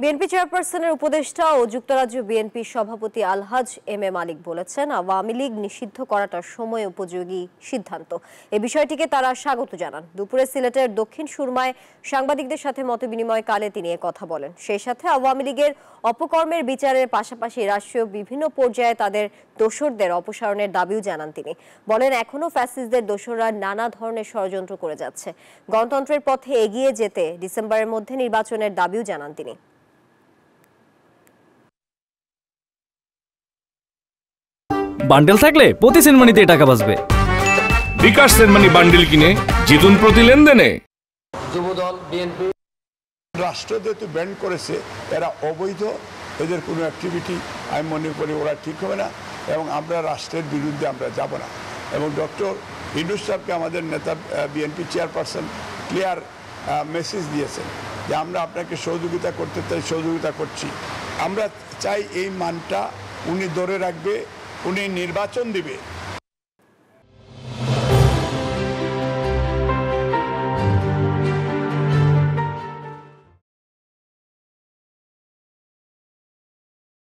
BNP চেয়ারপারসনের উপদেষ্টা ও যুক্তরাজ্য বিএনপি সভাপতি আলহাজ এম এ মালিক বলেছেন, আওয়ামী লীগ নিষিদ্ধ করাটা সময় উপযোগী সিদ্ধান্ত। এ বিষয়টিকে তারা স্বাগত জানান। দুপুরে সিলেটের দক্ষিণ সুরমায় সাংবাদিকদের সাথে মতবিনিময়কালে তিনি কথা বলেন। সেই সাথে আওয়ামী লীগের অপকর্মের বিচারের পাশাপাশি রাষ্ট্রীয় বিভিন্ন পর্যায়ে তাদের দোসরদের অপসারণের দাবিও জানান তিনি। বলেন, এখনও ফ্যাসিস্টদের দোসররা নানা ধরনের ষড়যন্ত্র করে যাচ্ছে। গণতন্ত্রের পথে এগিয়ে যেতে ডিসেম্বরের মধ্যে নির্বাচনের দাবিও জানান তিনি। বান্ডেল থাকলে প্রতি সেনমানিতে টাকা বাঁচবে। বিকাশ সেনমানি বান্ডেল কিনে জিতুন প্রতি লেনদেনে। যুবদল বিএনপি রাষ্ট্র যেহেতু ব্যান করেছে, এরা অবৈধ, এদের কোনো অ্যাক্টিভিটি আমি মনে করি ওরা ঠিক হবে না, এবং আমরা রাষ্ট্রের বিরুদ্ধে আমরা যাব না। এবং ডক্টর ইউনূস সাহেবকে আমাদের নেতা বিএনপি চেয়ারপারসন ক্লিয়ার মেসেজ দিয়েছেন যে আমরা আপনাকে সহযোগিতা করতে চাই, সহযোগিতা করছি। আমরা চাই এই মানটা উনি ধরে রাখবে, উনি নির্বাচন দিবে।